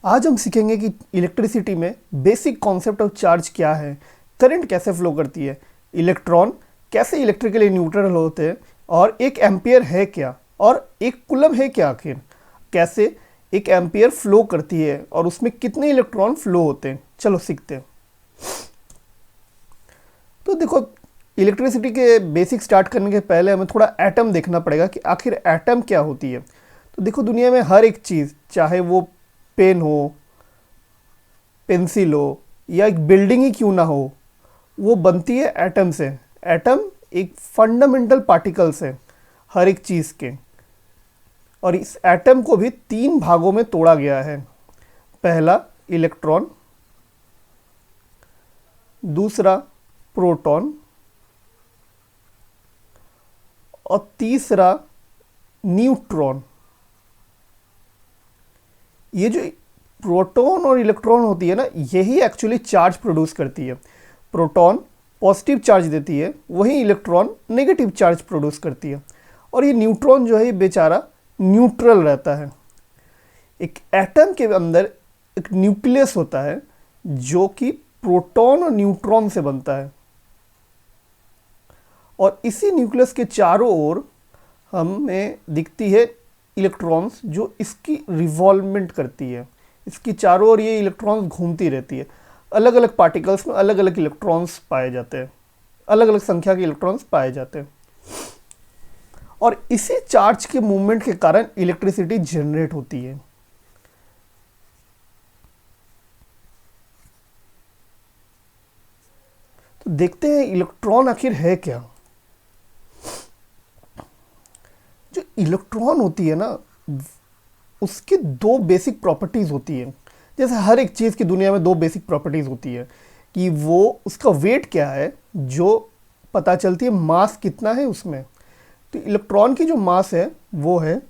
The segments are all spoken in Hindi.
आज हम सीखेंगे कि इलेक्ट्रिसिटी में बेसिक कॉन्सेप्ट ऑफ चार्ज क्या है, करंट कैसे फ्लो करती है, इलेक्ट्रॉन कैसे इलेक्ट्रिकली न्यूट्रल होते हैं, और एक एम्पियर है क्या और एक कूलम है क्या, आखिर कैसे एक एम्पियर फ्लो करती है और उसमें कितने इलेक्ट्रॉन फ्लो होते हैं। चलो सीखते हैं। तो देखो, इलेक्ट्रिसिटी के बेसिक स्टार्ट करने के पहले हमें थोड़ा एटम देखना पड़ेगा कि आखिर एटम क्या होती है। तो देखो, दुनिया में हर एक चीज़, चाहे वो पेन हो, पेंसिल हो, या एक बिल्डिंग ही क्यों ना हो, वो बनती है एटम से। एटम एक फंडामेंटल पार्टिकल्स है हर एक चीज़ के। और इस एटम को भी तीन भागों में तोड़ा गया है। पहला इलेक्ट्रॉन, दूसरा प्रोटॉन, और तीसरा न्यूट्रॉन। ये जो प्रोटॉन और इलेक्ट्रॉन होती है ना, यही एक्चुअली चार्ज प्रोड्यूस करती है। प्रोटॉन पॉजिटिव चार्ज देती है, वही इलेक्ट्रॉन नेगेटिव चार्ज प्रोड्यूस करती है। और ये न्यूट्रॉन जो है, ये बेचारा न्यूट्रल रहता है। एक एटम के अंदर एक न्यूक्लियस होता है जो कि प्रोटॉन और न्यूट्रॉन से बनता है, और इसी न्यूक्लियस के चारों ओर हमें दिखती है इलेक्ट्रॉन्स, जो इसकी रिवॉल्वमेंट करती है। इसकी चारों ओर ये इलेक्ट्रॉन्स घूमती रहती है। अलग अलग पार्टिकल्स में अलग अलग इलेक्ट्रॉन्स पाए जाते हैं, अलग अलग संख्या के इलेक्ट्रॉन्स पाए जाते हैं, और इसी चार्ज के मूवमेंट के कारण इलेक्ट्रिसिटी जनरेट होती है। तो देखते हैं इलेक्ट्रॉन आखिर है क्या। जो इलेक्ट्रॉन होती है ना, उसकी दो बेसिक प्रॉपर्टीज होती है। जैसे हर एक चीज़ की दुनिया में दो बेसिक प्रॉपर्टीज होती है कि वो उसका वेट क्या है, जो पता चलती है मास कितना है उसमें। तो इलेक्ट्रॉन की जो मास है वो है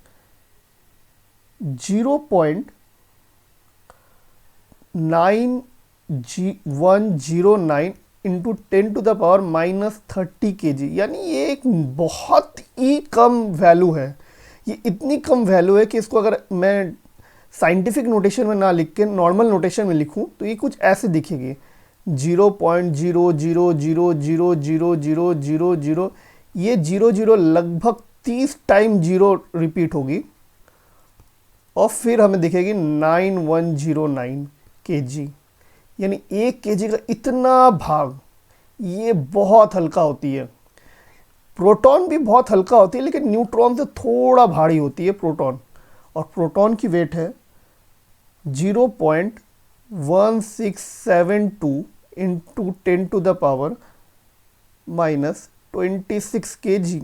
0.9109 इंटू 10⁻³ kg, यानी ये एक बहुत ही कम वैल्यू है। ये इतनी कम वैल्यू है कि इसको अगर मैं साइंटिफिक नोटेशन में ना लिख के नॉर्मल नोटेशन में लिखूं तो ये कुछ ऐसे दिखेगी, 0.00000000। ये 00 लगभग 30 टाइम 0 रिपीट होगी, और फिर हमें दिखेगी 9109 kg, यानी 1 kg का इतना भाग। ये बहुत हल्का होती है। प्रोटॉन भी बहुत हल्का होती है, लेकिन न्यूट्रॉन से थोड़ा भारी होती है प्रोटॉन, और प्रोटॉन की वेट है 0.1672 इंटू 10⁻⁻26 kg,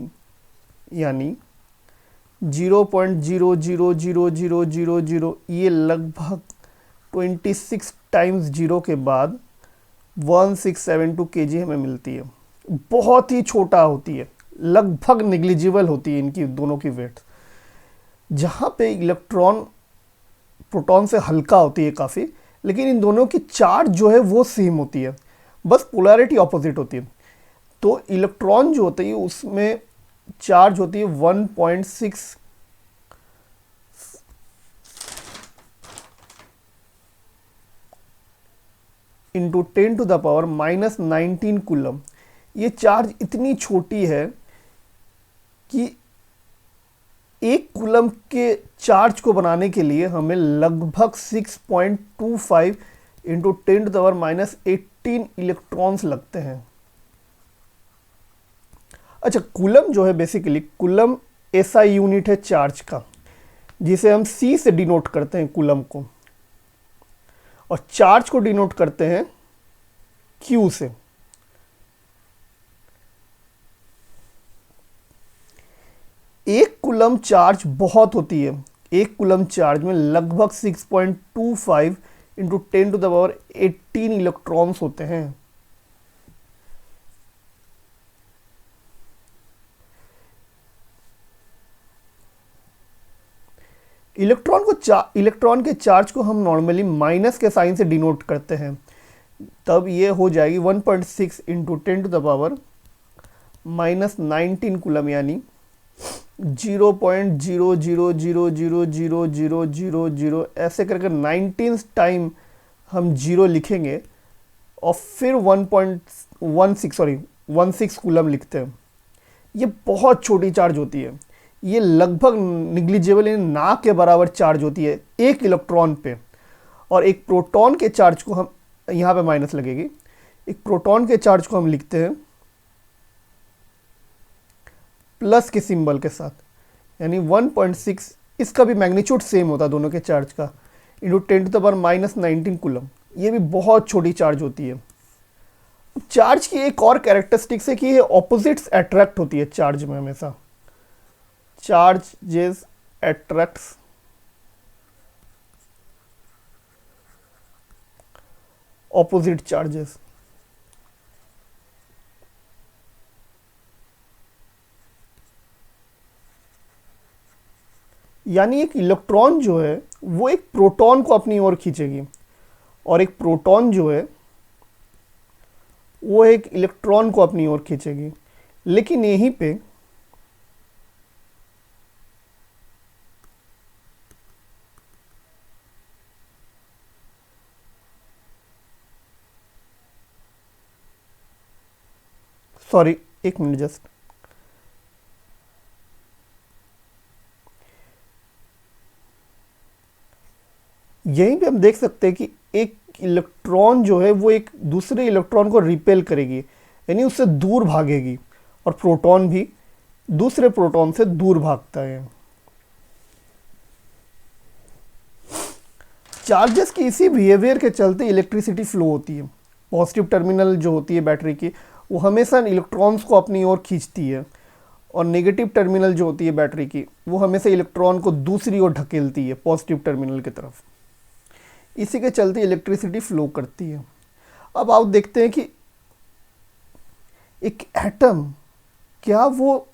यानी 0.000000। ये लगभग 26 टाइम्स 0 के बाद 1672 kg हमें मिलती है। बहुत ही छोटा होती है, लगभग निग्लिजिबल होती है इनकी दोनों की वेट। जहाँ पे इलेक्ट्रॉन प्रोटॉन से हल्का होती है काफ़ी, लेकिन इन दोनों की चार्ज जो है वो सेम होती है, बस पोलैरिटी ऑपोजिट होती है। तो इलेक्ट्रॉन जो होती है उसमें चार्ज होती है 1.6 इंटू 10⁻⁻19 कूलम। ये चार्ज इतनी छोटी है कि एक कूलम के चार्ज को बनाने के लिए हमें लगभग 6.25 इंटू 10⁻⁻18 इलेक्ट्रॉन्स लगते हैं। अच्छा, कूलम जो है, बेसिकली कूलम ऐसा यूनिट है चार्ज का जिसे हम C से डिनोट करते हैं कूलम को, और चार्ज को डिनोट करते हैं Q से। एक कूलम चार्ज बहुत होती है। एक कूलम चार्ज में लगभग 6.25 इंटू 10⁻18 इलेक्ट्रॉन्स होते हैं। इलेक्ट्रॉन के चार्ज को हम नॉर्मली माइनस के साइन से डिनोट करते हैं, तब ये हो जाएगी 1.6 इंटू 10⁻⁻19 कूलम, यानी 0.0000000 ऐसे करके 19 टाइम हम जीरो लिखेंगे और फिर 16 कूलम लिखते हैं। ये बहुत छोटी चार्ज होती है, ये लगभग निग्लिजिबल यानी ना के बराबर चार्ज होती है एक इलेक्ट्रॉन पे। और एक प्रोटॉन के चार्ज को हम, यहाँ पे माइनस लगेगी, एक प्रोटॉन के चार्ज को हम लिखते हैं प्लस के सिंबल के साथ, यानी 1.6, इसका भी मैग्नीट्यूड सेम होता है दोनों के चार्ज का, इंटू 10⁻⁻19 कूलम। ये भी बहुत छोटी चार्ज होती है। चार्ज की एक और कैरेक्टरिस्टिक्स है कि ये ऑपोजिट्स अट्रैक्ट होती है चार्ज में हमेशा। Charges attracts opposite charges. यानी एक इलेक्ट्रॉन जो है वो एक प्रोटॉन को अपनी ओर खींचेगी, और एक प्रोटॉन जो है वो एक इलेक्ट्रॉन को अपनी ओर खींचेगी। लेकिन यहीं पे सॉरी, एक मिनट जस्ट, यहीं पे हम देख सकते हैं कि एक इलेक्ट्रॉन जो है वो एक दूसरे इलेक्ट्रॉन को रिपेल करेगी, यानी उससे दूर भागेगी, और प्रोटॉन भी दूसरे प्रोटॉन से दूर भागता है। चार्जेस की इसी बिहेवियर के चलते इलेक्ट्रिसिटी फ्लो होती है। पॉजिटिव टर्मिनल जो होती है बैटरी की, वो हमेशा इलेक्ट्रॉन्स को अपनी ओर खींचती है, और नेगेटिव टर्मिनल जो होती है बैटरी की, वो हमेशा इलेक्ट्रॉन को दूसरी ओर ढकेलती है, पॉजिटिव टर्मिनल की तरफ। इसी के चलते इलेक्ट्रिसिटी फ्लो करती है। अब आप देखते हैं कि एक एटम, क्या वो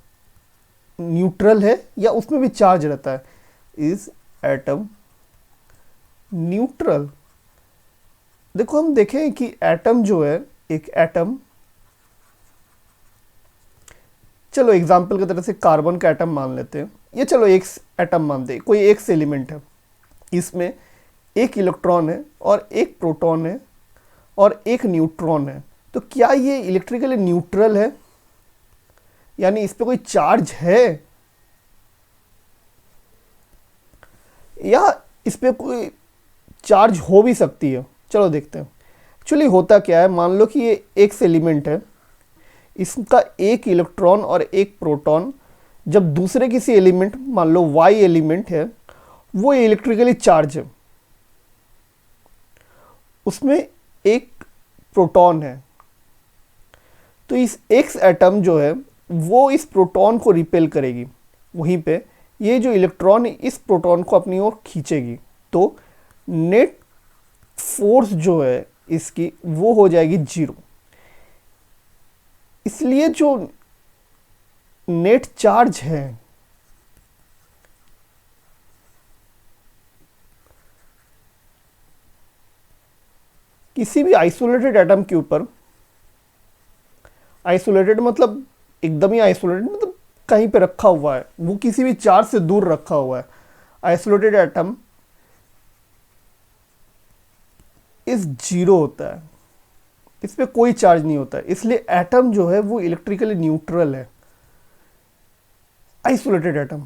न्यूट्रल है या उसमें भी चार्ज रहता है? Is atom neutral? देखो हम देखें कि एटम जो है, एक एटम, चलो एग्जाम्पल की तरह से कार्बन का एटम मान लेते हैं, ये चलो एक एटम मानते हैं, कोई एक एलिमेंट है, इसमें एक इलेक्ट्रॉन है और एक प्रोटॉन है और एक न्यूट्रॉन है। तो क्या ये इलेक्ट्रिकली न्यूट्रल है, यानी इस पे कोई चार्ज है, या इस पे कोई चार्ज हो भी सकती है? चलो देखते हैं। एक्चुअली होता क्या है, मान लो कि ये एक एलिमेंट है, इसका एक इलेक्ट्रॉन और एक प्रोटॉन जब दूसरे किसी एलिमेंट, मान लो वाई एलिमेंट है, वो इलेक्ट्रिकली चार्ज है, उसमें एक प्रोटॉन है, तो इस एक्स एटम जो है वो इस प्रोटॉन को रिपेल करेगी, वहीं पे ये जो इलेक्ट्रॉन इस प्रोटॉन को अपनी ओर खींचेगी। तो नेट फोर्स जो है इसकी वो हो जाएगी 0। इसलिए जो नेट चार्ज है किसी भी आइसोलेटेड एटम के ऊपर, आइसोलेटेड मतलब एकदम ही आइसोलेटेड, मतलब कहीं पे रखा हुआ है, वो किसी भी चार्ज से दूर रखा हुआ है, आइसोलेटेड एटम इस 0 होता है, इस पे कोई चार्ज नहीं होता है। इसलिए एटम जो है वो इलेक्ट्रिकली न्यूट्रल है, आइसोलेटेड एटम।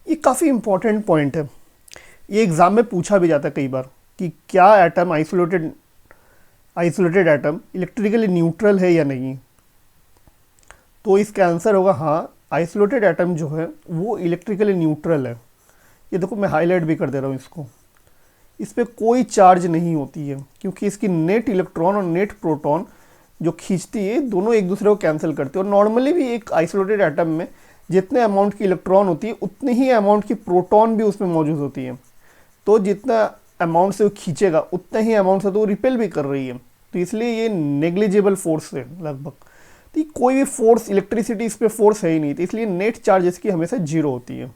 ये काफ़ी इंपॉर्टेंट पॉइंट है, ये एग्ज़ाम में पूछा भी जाता है कई बार कि क्या atom isolated atom electrically neutral है या नहीं। तो इसका आंसर होगा हाँ, आइसोलेटेड एटम जो है वो इलेक्ट्रिकली न्यूट्रल है। ये देखो मैं हाईलाइट भी कर दे रहा हूँ इसको, इस पर कोई चार्ज नहीं होती है, क्योंकि इसकी नेट इलेक्ट्रॉन और नेट प्रोटॉन जो खींचती है दोनों एक दूसरे को कैंसिल करती है। और नॉर्मली भी एक आइसोलेटेड एटम में जितने अमाउंट की इलेक्ट्रॉन होती है उतनी ही अमाउंट की प्रोटॉन भी उसमें मौजूद होती है। तो जितना अमाउंट से वो खींचेगा उतना ही अमाउंट से तो वो रिपेल भी कर रही है, तो इसलिए ये नेग्लिजिबल फोर्स है लगभग। तो कोई भी फोर्स, इलेक्ट्रिसिटी इस पे फोर्स है ही नहीं, तो इसलिए नेट चार्ज इसकी हमेशा जीरो होती है।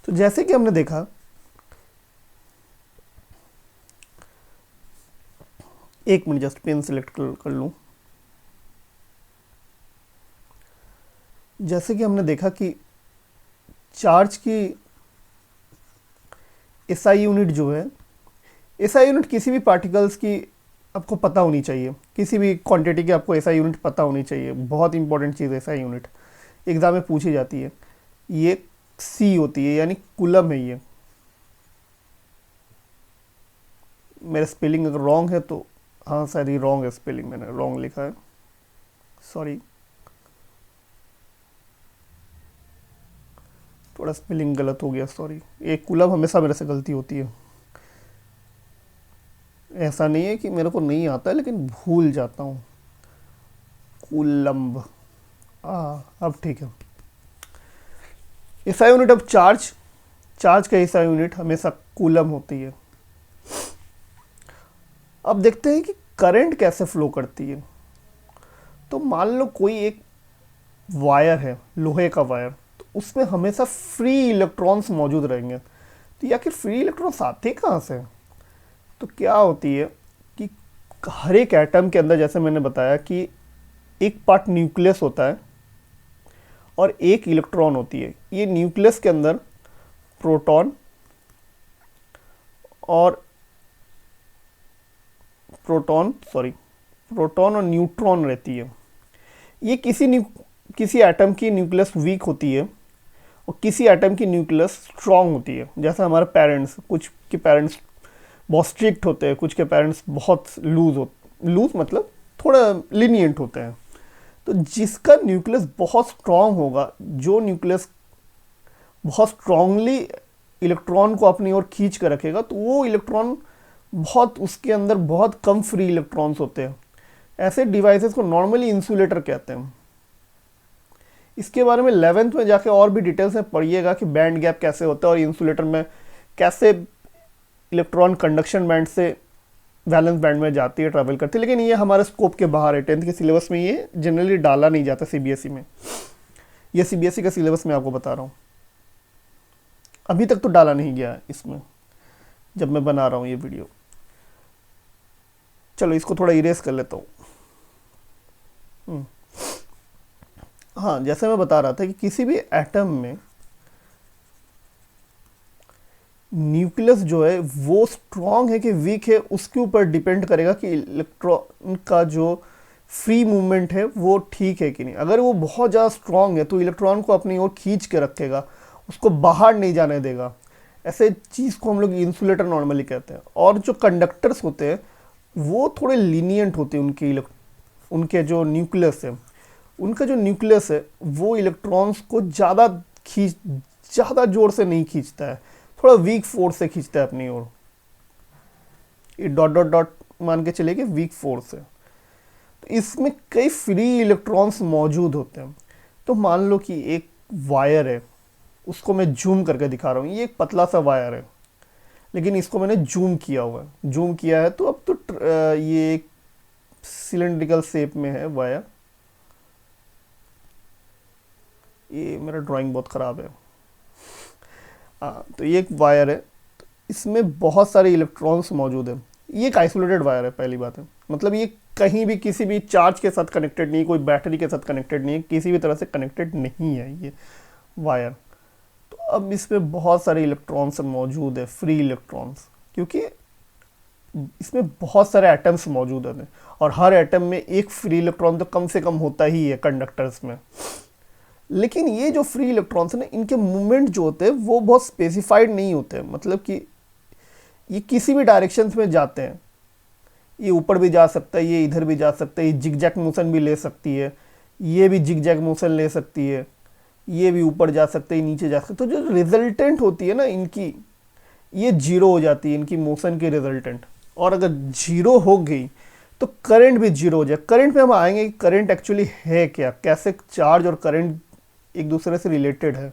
तो जैसे कि हमने देखा, एक मिनट जस्ट पेन सिलेक्ट कर लूं। जैसे कि हमने देखा कि चार्ज की एसआई यूनिट जो है, एसआई यूनिट किसी भी पार्टिकल्स की आपको पता होनी चाहिए, किसी भी क्वांटिटी की आपको एसआई यूनिट पता होनी चाहिए। बहुत इंपॉर्टेंट चीज़ है एसआई यूनिट, एग्जाम में पूछी जाती है। ये सी होती है, यानी कूलम है ये। मेरा स्पेलिंग अगर रॉन्ग है तो, हाँ शायद ये रॉन्ग है स्पेलिंग, मैंने रॉन्ग लिखा है, सॉरी, थोड़ा स्पेलिंग गलत हो गया, सॉरी। एक कूलम हमेशा मेरे से गलती होती है, ऐसा नहीं है कि मेरे को नहीं आता है, लेकिन भूल जाता हूँ। कूलम्ब, अब ठीक है। SI unit of charge, charge का एसआई यूनिट हमेशा कूलम होती है। अब देखते हैं कि करंट कैसे फ्लो करती है। तो मान लो कोई एक वायर है, लोहे का वायर, तो उसमें हमेशा फ्री इलेक्ट्रॉन्स मौजूद रहेंगे। तो या कि फ्री इलेक्ट्रॉन्स आते कहाँ से? तो क्या होती है कि हर एक एटम के अंदर, जैसे मैंने बताया कि एक पार्ट न्यूक्लियस होता है और एक इलेक्ट्रॉन होती है। ये न्यूक्लियस के अंदर प्रोटॉन और प्रोटॉन और न्यूट्रॉन रहती है। ये किसी एटम की न्यूक्लियस वीक होती है और किसी एटम की न्यूक्लियस स्ट्रांग होती है। जैसे हमारे पेरेंट्स, कुछ के पेरेंट्स बहुत स्ट्रिक्ट होते हैं, कुछ के पेरेंट्स बहुत लूज मतलब थोड़ा लीनियंट होते हैं। तो जिसका न्यूक्लियस बहुत स्ट्रांग होगा, जो न्यूक्लियस बहुत स्ट्रांगली इलेक्ट्रॉन को अपनी ओर खींच कर रखेगा, तो वो इलेक्ट्रॉन बहुत, उसके अंदर बहुत कम फ्री इलेक्ट्रॉन्स होते हैं। ऐसे डिवाइसेस को नॉर्मली इंसुलेटर कहते हैं। इसके बारे में 11th में जाके और भी डिटेल्स में पढ़िएगा कि बैंड गैप कैसे होता है और इंसुलेटर में कैसे इलेक्ट्रॉन कंडक्शन बैंड से वैलेंस बैंड में जाती है, ट्रैवल करती है। लेकिन ये हमारे स्कोप के बाहर है, 10th के सिलेबस में ये जनरली डाला नहीं जाता सीबीएसई में। ये सीबीएसई का सिलेबस मैं आपको बता रहा हूँ, अभी तक तो डाला नहीं गया है इसमें जब मैं बना रहा हूँ ये वीडियो। चलो इसको थोड़ा इरेज कर लेता हूँ। हाँ, जैसे मैं बता रहा था कि किसी भी एटम में न्यूक्लियस जो है वो स्ट्रॉन्ग है कि वीक है, उसके ऊपर डिपेंड करेगा कि इलेक्ट्रॉन का जो फ्री मूवमेंट है वो ठीक है कि नहीं। अगर वो बहुत ज़्यादा स्ट्रॉन्ग है तो इलेक्ट्रॉन को अपनी ओर खींच के रखेगा, उसको बाहर नहीं जाने देगा। ऐसे चीज़ को हम लोग इंसुलेटर नॉर्मली कहते हैं। और जो कंडक्टर्स होते हैं वो थोड़े लीनियंट होते हैं, उनके जो न्यूक्लियस है, उनका जो न्यूक्लियस है वो इलेक्ट्रॉन्स को ज़्यादा जोर से नहीं खींचता है, थोड़ा वीक फोर्स से खींचता है अपनी ओर। ये डॉट डॉट डॉट मान के चलिए कि वीक फोर्स है। तो इसमें कई फ्री इलेक्ट्रॉन्स मौजूद होते हैं। तो मान लो कि एक वायर है, उसको मैं जूम करके दिखा रहा हूँ। ये एक पतला सा वायर है, लेकिन इसको मैंने जूम किया हुआ है। जूम किया है तो अब तो ये एक सिलेंड्रिकल शेप में है वायर। ये मेरा ड्राइंग बहुत ख़राब है। हाँ, तो ये एक वायर है, तो इसमें बहुत सारे इलेक्ट्रॉन्स मौजूद हैं। ये एक आइसोलेटेड वायर है, पहली बात है। मतलब ये कहीं भी किसी भी चार्ज के साथ कनेक्टेड नहीं है, कोई बैटरी के साथ कनेक्टेड नहीं है, किसी भी तरह से कनेक्टेड नहीं है ये वायर। तो अब इसमें बहुत सारे इलेक्ट्रॉन्स मौजूद है, फ्री इलेक्ट्रॉन्स, क्योंकि इसमें बहुत सारे एटम्स मौजूद हैं और हर एटम में एक फ्री इलेक्ट्रॉन तो कम से कम होता ही है कंडक्टर्स में। लेकिन ये जो फ्री इलेक्ट्रॉन्स हैं ना, इनके मूवमेंट जो होते हैं वो बहुत स्पेसिफाइड नहीं होते हैं। मतलब कि ये किसी भी डायरेक्शंस में जाते हैं। ये ऊपर भी जा सकता है, ये इधर भी जा सकता है, ये जिगजैग मोशन भी ले सकती है, ये भी जिगजैग मोशन ले सकती है, ये भी ऊपर जा सकते हैं, नीचे जा सकते। तो जो रिजल्टेंट होती है ना इनकी, ये जीरो हो जाती है, इनकी मोशन की रिजल्टेंट। और अगर जीरो हो गई तो करंट भी जीरो हो जाए। करंट पे हम आएंगे कि करंट एक्चुअली है क्या, कैसे चार्ज और करंट एक दूसरे से रिलेटेड है।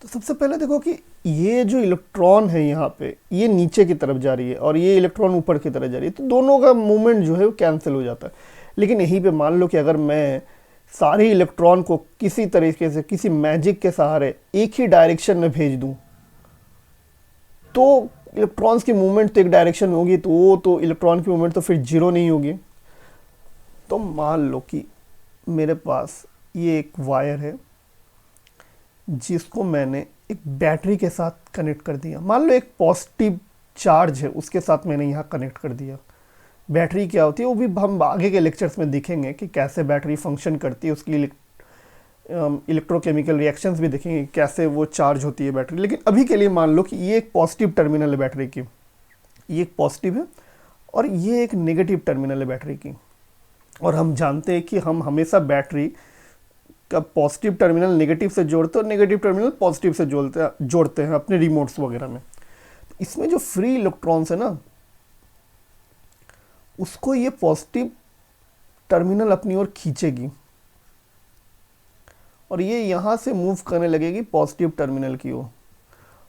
तो सबसे पहले देखो कि ये जो इलेक्ट्रॉन है यहाँ पे, ये नीचे की तरफ जा रही है और ये इलेक्ट्रॉन ऊपर की तरफ जा रही है, तो दोनों का मूवमेंट जो है वो कैंसिल हो जाता है। लेकिन यहीं पे मान लो कि अगर मैं सारे इलेक्ट्रॉन को किसी तरीके से, किसी मैजिक के सहारे एक ही डायरेक्शन में भेज दूं, तो इलेक्ट्रॉन्स की मूवमेंट तो एक डायरेक्शन में होगी, तो वो तो इलेक्ट्रॉन की मूवमेंट तो फिर जीरो नहीं होगी। तो मान लो कि मेरे पास ये एक वायर है जिसको मैंने एक बैटरी के साथ कनेक्ट कर दिया। मान लो एक पॉजिटिव चार्ज है उसके साथ मैंने यहाँ कनेक्ट कर दिया। बैटरी क्या होती है वो भी हम आगे के लेक्चर्स में देखेंगे कि कैसे बैटरी फंक्शन करती है, उसकी इलेक्ट्रोकेमिकल रिएक्शंस भी देखेंगे कैसे वो चार्ज होती है बैटरी। लेकिन अभी के लिए मान लो कि ये एक पॉजिटिव टर्मिनल है बैटरी की, ये एक पॉजिटिव है और ये एक नेगेटिव टर्मिनल है बैटरी की। और हम जानते हैं कि हम हमेशा बैटरी का पॉजिटिव टर्मिनल नेगेटिव से जोड़ते हैं और नेगेटिव टर्मिनल पॉजिटिव से जोड़ते हैं अपने रिमोट्स वगैरह में। इसमें जो फ्री इलेक्ट्रॉन्स है ना, उसको ये पॉजिटिव टर्मिनल अपनी ओर खींचेगी और ये यहाँ से मूव करने लगेगी पॉजिटिव टर्मिनल की ओर।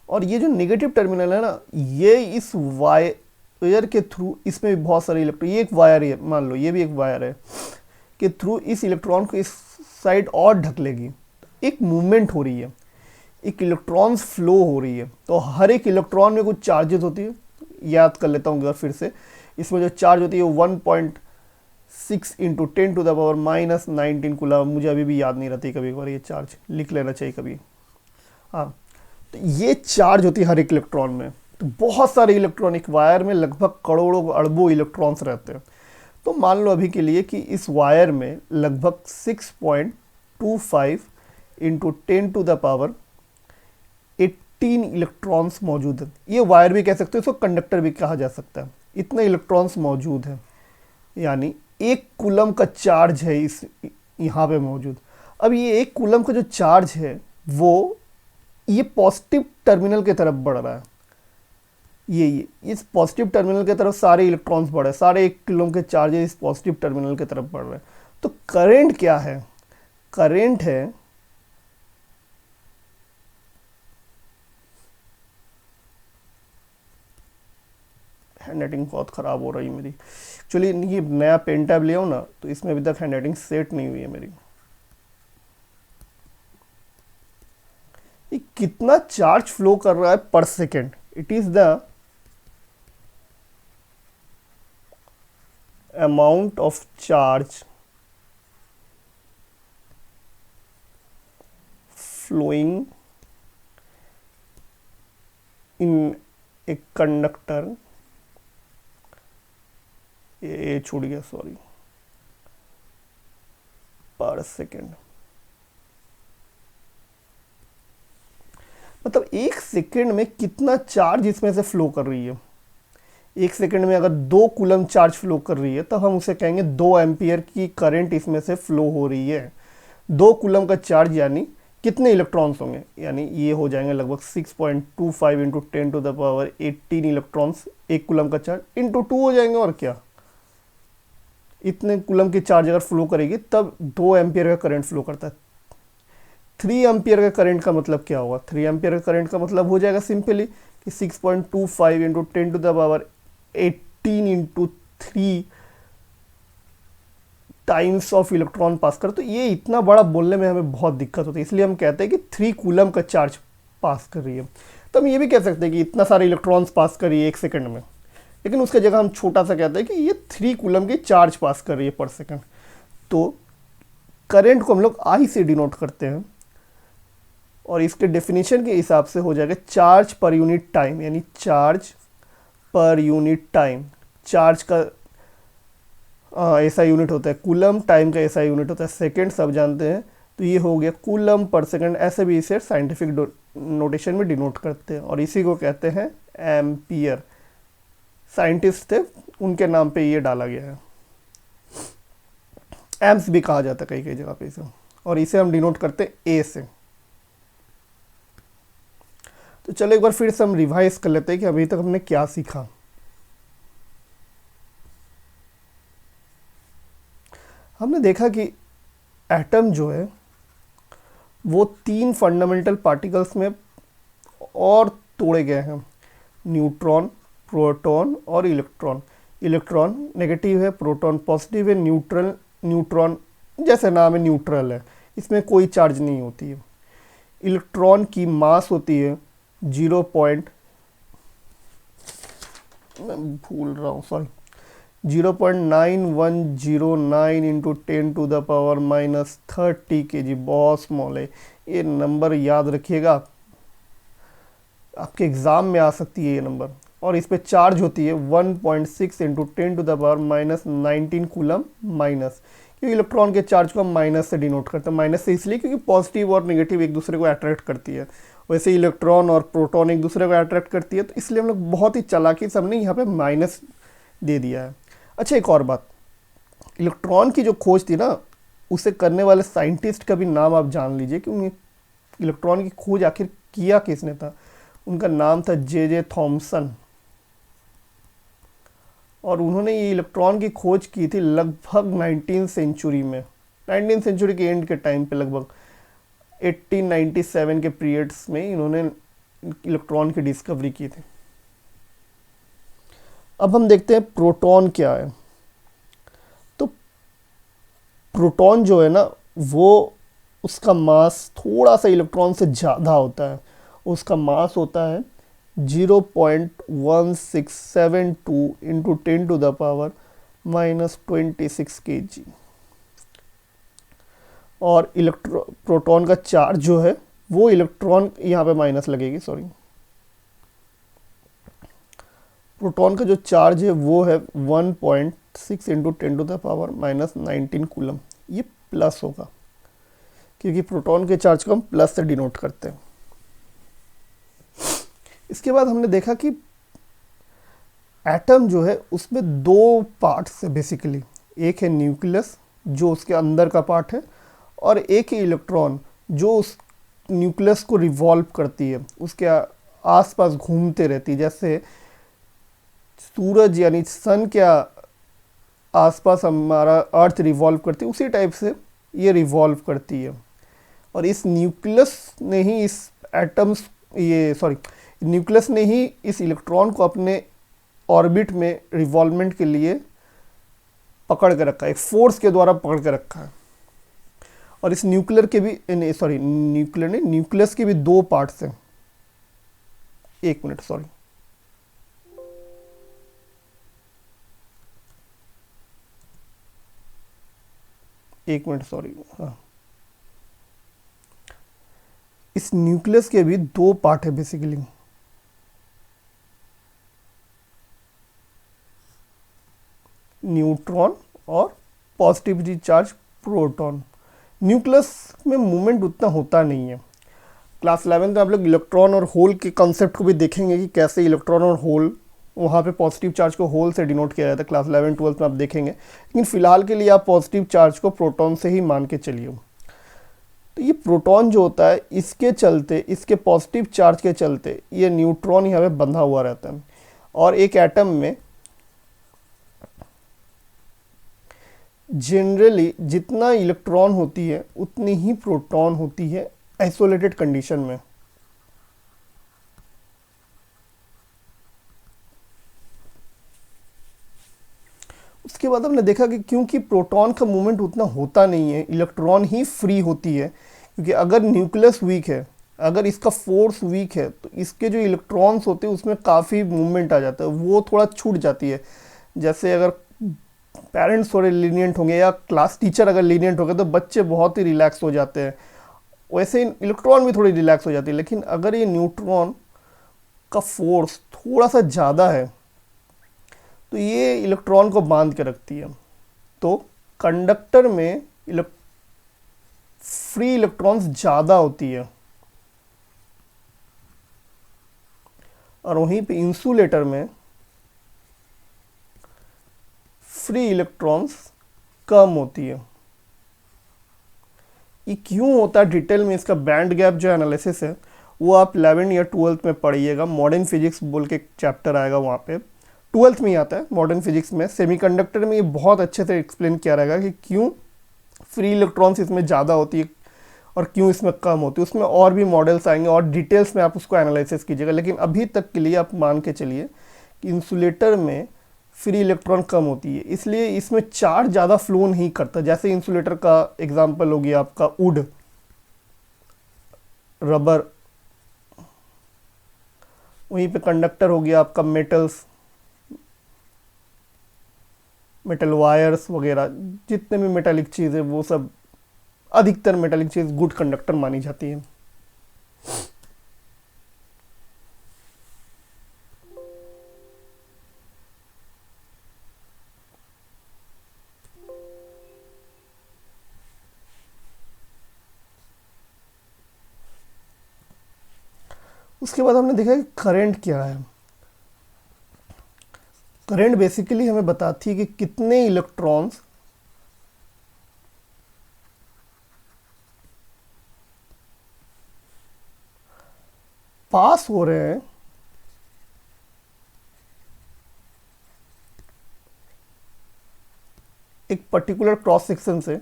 और ये जो नेगेटिव टर्मिनल है ना, ये इस वायर के थ्रू, इसमें भी बहुत सारे इलेक्ट्रॉन, ये एक वायर है, मान लो ये भी एक वायर है, के थ्रू इस इलेक्ट्रॉन को इस साइड और ढकेलेगी। एक मूवमेंट हो रही है, एक इलेक्ट्रॉन्स फ्लो हो रही है। तो हर एक इलेक्ट्रॉन में कुछ चार्जेस होती है, याद कर लेता हूँ फिर से। इसमें जो चार्ज होती है वो 1.6 इंटू 10⁻⁻19 कूलम, मुझे अभी भी याद नहीं रहती, कभी कभार ये चार्ज लिख लेना चाहिए कभी। हाँ, तो ये चार्ज होती है हर एक इलेक्ट्रॉन में। तो बहुत सारे इलेक्ट्रॉन, एक वायर में लगभग करोड़ों अरबों इलेक्ट्रॉन्स रहते हैं। तो मान लो अभी के लिए कि इस वायर में लगभग 6.25 इंटू 10⁻18 इलेक्ट्रॉन्स मौजूद है। ये वायर भी कह सकते हो, इसको कंडक्टर भी कहा जा सकता है। इतने इलेक्ट्रॉन्स मौजूद हैं, यानी 1 कूलम का चार्ज है इस यहाँ पे मौजूद। अब ये 1 कूलम का जो चार्ज है वो ये पॉजिटिव टर्मिनल की तरफ बढ़ रहा है। ये इस पॉजिटिव टर्मिनल की तरफ सारे इलेक्ट्रॉन्स बढ़ रहे हैं, सारे 1 कूलम के चार्जेस इस पॉजिटिव टर्मिनल की तरफ बढ़ रहे हैं। तो करंट क्या है? करंट है हैंड राइटिंग बहुत ख़राब हो रही है मेरी एक्चुअली। ये नया पेन टैब लिया हूँ ना, तो इसमें अभी तक हैंड राइटिंग सेट नहीं हुई है मेरी। ये कितना चार्ज फ्लो कर रहा है पर second? It is the amount of charge flowing in a conductor, ये छूट गया सॉरी, पर सेकेंड। मतलब 1 सेकेंड में कितना चार्ज इसमें से फ्लो कर रही है। 1 सेकेंड में अगर 2 कूलम चार्ज फ्लो कर रही है तो हम उसे कहेंगे 2 एम्पियर की करंट इसमें से फ्लो हो रही है। 2 कूलम का चार्ज यानी कितने इलेक्ट्रॉन्स होंगे? यानी ये हो जाएंगे लगभग 6.25 इंटू 10⁻18 इलेक्ट्रॉन्स। 1 कूलम का चार्ज इंटू 2 हो जाएंगे, और क्या। इतने कूलम की चार्ज अगर फ्लो करेगी तब 2 एम्पियर का करंट फ्लो करता है। 3 एम्पियर का करंट का मतलब क्या होगा? 3 एम्पियर का करंट का मतलब हो जाएगा सिंपली कि 6.25 into 10⁻18 into 3 times of electron pass कर। तो ये इतना बड़ा बोलने में हमें बहुत दिक्कत होती है, इसलिए हम कहते हैं कि 3 कूलम का चार्ज पास कर रही है। तो हम ये भी कह सकते हैं कि इतना सारे इलेक्ट्रॉन्स पास कर रही है 1 सेकेंड में, लेकिन उसके जगह हम छोटा सा कहते हैं कि ये 3 कूलम की चार्ज पास कर रही है पर सेकेंड। तो करंट को हम लोग आई से डिनोट करते हैं और इसके डेफिनेशन के हिसाब से हो जाएगा चार्ज पर यूनिट टाइम, यानी charge per unit time. Charge का ऐसा यूनिट होता है कूलम, टाइम का ऐसा यूनिट होता है सेकेंड, सब जानते हैं। तो ये हो गया कूलम पर सेकेंड, ऐसे भी इसे साइंटिफिक नोटेशन में डिनोट करते हैं और इसी को कहते हैं एम्पियर। साइंटिस्ट थे, उनके नाम पे ये डाला गया है। एम्प्स भी कहा जाता है कई कई जगह पे इसे, और इसे हम डिनोट करते हैं ए से। तो चलो एक बार फिर से हम रिवाइज कर लेते हैं कि अभी तक हमने क्या सीखा। हमने देखा कि एटम जो है वो 3 फंडामेंटल पार्टिकल्स में और तोड़े गए हैं, न्यूट्रॉन, प्रोटॉन और इलेक्ट्रॉन। इलेक्ट्रॉन नेगेटिव है, प्रोटॉन पॉजिटिव है, न्यूट्रॉन जैसे नाम है न्यूट्रल है, इसमें कोई चार्ज नहीं होती है। इलेक्ट्रॉन की मास होती है 0.9109 इंटू 10⁻⁻30 kg, बहुत स्मॉल है। ये नंबर याद रखिएगा, आपके एग्ज़ाम में आ सकती है ये नंबर। और इस पे चार्ज होती है 1.6 इंटू 10⁻⁻19 कूलम माइनस, क्योंकि इलेक्ट्रॉन के चार्ज को हम माइनस से डिनोट करते हैं। माइनस से इसलिए क्योंकि पॉजिटिव और नेगेटिव एक दूसरे को अट्रैक्ट करती है, वैसे इलेक्ट्रॉन और प्रोटॉन एक दूसरे को अट्रैक्ट करती है, तो इसलिए हम लोग बहुत ही चालाकी से हमने यहाँ पे माइनस दे दिया है। अच्छा, एक और बात, इलेक्ट्रॉन की जो खोज थी ना, उसे करने वाले साइंटिस्ट का भी नाम आप जान लीजिए कि उन्हें इलेक्ट्रॉन की खोज आखिर किया किसने था। उनका नाम था जे थॉमसन, और उन्होंने ये इलेक्ट्रॉन की खोज की थी लगभग 19वीं सेंचुरी में, 19वीं सेंचुरी के एंड के टाइम पे, लगभग 1897 के पीरियड्स में इन्होंने इलेक्ट्रॉन की डिस्कवरी की थी। अब हम देखते हैं प्रोटॉन क्या है। तो प्रोटॉन जो है ना, वो उसका मास थोड़ा सा इलेक्ट्रॉन से ज़्यादा होता है। उसका मास होता है 0.1672 इंटू 10⁻⁻26 kg। और प्रोटॉन का चार्ज जो है वो इलेक्ट्रॉन, यहाँ पे माइनस लगेगी, सॉरी, प्रोटॉन का जो चार्ज है वो है 1.6 इंटू 10⁻⁻19 कूलम। ये प्लस होगा क्योंकि प्रोटॉन के चार्ज को हम प्लस से डिनोट करते हैं। इसके बाद हमने देखा कि एटम जो है उसमें 2 पार्ट्स है बेसिकली, एक है न्यूक्लियस जो उसके अंदर का पार्ट है, और एक है इलेक्ट्रॉन जो उस न्यूक्लियस को रिवॉल्व करती है, उसके आसपास घूमते रहती है। जैसे सूरज यानी सन के आसपास हमारा अर्थ रिवॉल्व करती है, उसी टाइप से ये रिवॉल्व करती है। और इस न्यूक्लियस ने ही इस एटम्स न्यूक्लियस ने ही इस इलेक्ट्रॉन को अपने ऑर्बिट में रिवॉल्वमेंट के लिए पकड़ के रखा है, एक फोर्स के द्वारा पकड़ के रखा है। और इस न्यूक्लियस के भी 2 पार्ट्स हैं। एक मिनट, सॉरी, हाँ, इस न्यूक्लियस के भी 2 पार्ट है बेसिकली। न्यूट्रॉन और पॉजिटिवली चार्ज प्रोटॉन। न्यूक्लियस में मूवमेंट उतना होता नहीं है। क्लास 11 में आप लोग इलेक्ट्रॉन और होल के कॉन्सेप्ट को भी देखेंगे कि कैसे इलेक्ट्रॉन और होल, वहाँ पे पॉजिटिव चार्ज को होल से डिनोट किया जाता है, क्लास 11 12 में आप देखेंगे। लेकिन फिलहाल के लिए आप पॉजिटिव चार्ज को प्रोटॉन से ही मान के चलिए। तो ये प्रोटॉन जो होता है, इसके चलते, इसके पॉजिटिव चार्ज के चलते ये न्यूट्रॉन यहाँ पे बंधा हुआ रहता है। और एक एटम में जनरली जितना इलेक्ट्रॉन होती है उतनी ही प्रोटॉन होती है आइसोलेटेड कंडीशन में। उसके बाद हमने देखा कि क्योंकि प्रोटॉन का मूवमेंट उतना होता नहीं है, इलेक्ट्रॉन ही फ्री होती है। क्योंकि अगर न्यूक्लियस वीक है, अगर इसका फोर्स वीक है, तो इसके जो इलेक्ट्रॉन्स होते हैं उसमें काफ़ी मूवमेंट आ जाता है, वो थोड़ा छूट जाती है। जैसे अगर पेरेंट्स थोड़े लीनियंट होंगे या क्लास टीचर अगर लीनियंट होंगे तो बच्चे बहुत ही रिलैक्स हो जाते हैं, वैसे ही इलेक्ट्रॉन भी थोड़ी रिलैक्स हो जाती है। लेकिन अगर ये न्यूट्रॉन का फोर्स थोड़ा सा ज़्यादा है तो ये इलेक्ट्रॉन को बांध के रखती है। तो कंडक्टर में फ्री इलेक्ट्रॉन्स ज़्यादा होती है, और वहीं पे इंसुलेटर में फ्री इलेक्ट्रॉन्स कम होती है। ये क्यों होता है, डिटेल में इसका बैंड गैप जो एनालिसिस है वो आप 11 या 12th में पढ़िएगा। मॉडर्न फिजिक्स बोल के चैप्टर आएगा, वहाँ पे 12th में ही आता है मॉडर्न फिजिक्स में। सेमीकंडक्टर में ये बहुत अच्छे से एक्सप्लेन किया रहेगा कि क्यों फ्री इलेक्ट्रॉन्स इसमें ज़्यादा होती है और क्यों इसमें कम होती है। उसमें और भी मॉडल्स आएंगे और डिटेल्स में आप उसको एनालिसिस कीजिएगा, लेकिन अभी तक के लिए आप मान के चलिए कि इंसुलेटर में फ्री इलेक्ट्रॉन कम होती है, इसलिए इसमें चार्ज ज़्यादा फ्लो नहीं करता। जैसे इंसुलेटर का एग्जांपल हो गया आपका वुड, रबर, वहीं पे कंडक्टर हो गया आपका मेटल्स, मेटल वायर्स वगैरह, जितने भी मेटालिक चीज़ है वो सब, अधिकतर मेटालिक चीज़ गुड कंडक्टर मानी जाती है। उसके बाद हमने देखा कि करंट क्या है। करंट बेसिकली हमें बताती है कि कितने इलेक्ट्रॉन्स पास हो रहे हैं एक पर्टिकुलर क्रॉस सेक्शन से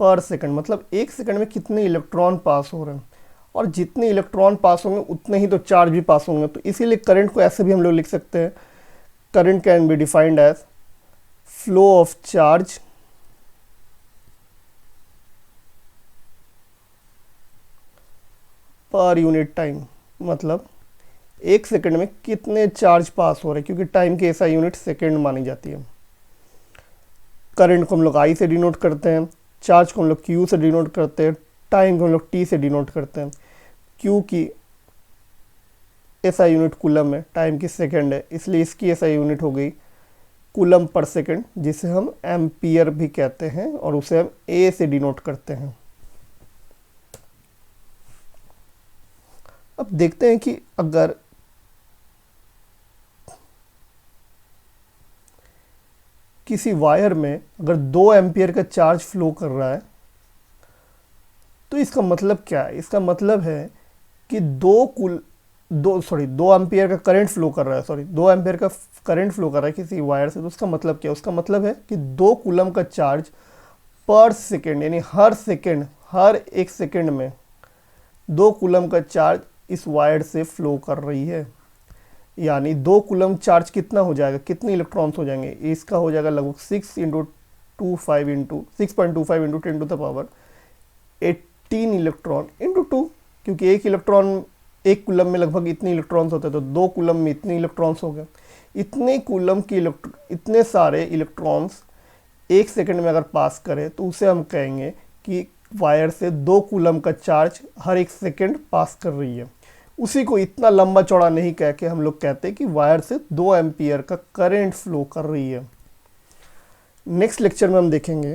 पर सेकंड, मतलब एक सेकंड में कितने इलेक्ट्रॉन पास हो रहे हैं, और जितने इलेक्ट्रॉन पास होंगे उतने ही तो चार्ज भी पास होंगे। तो इसीलिए करंट को ऐसे भी हम लोग लिख सकते हैं, current can be defined as flow of charge per unit time, मतलब एक सेकंड में कितने चार्ज पास हो रहे हैं, क्योंकि टाइम की ऐसा यूनिट सेकंड मानी जाती है। करंट को हम लोग आई से डिनोट करते हैं, चार्ज को हम लोग क्यू से डिनोट करते हैं, टाइम को हम लोग टी से डिनोट करते हैं। क्यू की ऐसा यूनिट कूलम है, टाइम की सेकंड है, इसलिए इसकी ऐसा यूनिट हो गई कूलम पर सेकंड, जिसे हम एम्पियर भी कहते हैं, और उसे हम ए से डिनोट करते हैं। अब देखते हैं कि अगर किसी वायर में अगर 2 एम्पियर का चार्ज फ्लो कर रहा है तो इसका मतलब क्या है। इसका मतलब है कि 2 एम्पियर का करंट फ्लो कर रहा है, 2 एम्पियर का करंट फ्लो कर रहा है किसी वायर से। तो उसका मतलब क्या है, उसका मतलब है कि 2 कूलम का चार्ज पर सेकेंड, यानी हर एक सेकेंड में 2 कूलम का चार्ज इस वायर से फ्लो कर रही है। यानी 2 कूलम चार्ज कितना हो जाएगा, कितने इलेक्ट्रॉन्स हो जाएंगे, इसका हो जाएगा लगभग 6.25 into 10 to the power 18 electron into 2, क्योंकि एक इलेक्ट्रॉन एक कूलम में लगभग इतने इलेक्ट्रॉन्स होते हैं, तो 2 कूलम में इतने इलेक्ट्रॉन्स हो गए। इतने कूलम की इतने सारे इलेक्ट्रॉन्स एक सेकंड में अगर पास करे तो उसे हम कहेंगे कि वायर से 2 कूलम का चार्ज हर एक सेकंड पास कर रही है। उसी को इतना लंबा चौड़ा नहीं कह के हम लोग कहते हैं कि वायर से 2 एम्पियर का करंट फ्लो कर रही है। नेक्स्ट लेक्चर में हम देखेंगे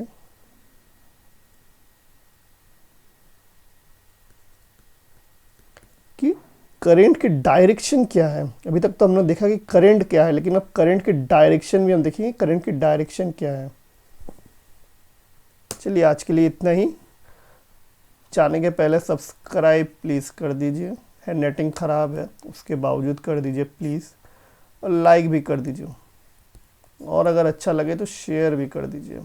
कि करंट की डायरेक्शन क्या है। अभी तक तो हमने देखा कि करंट क्या है, लेकिन अब करंट की डायरेक्शन भी हम देखेंगे, करंट की डायरेक्शन क्या है। चलिए आज के लिए इतना ही। जाने के पहले सब्सक्राइब प्लीज़ कर दीजिए, नेटिंग ख़राब है उसके बावजूद कर दीजिए प्लीज़, और लाइक भी कर दीजिए, और अगर अच्छा लगे तो शेयर भी कर दीजिए।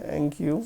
Thank you.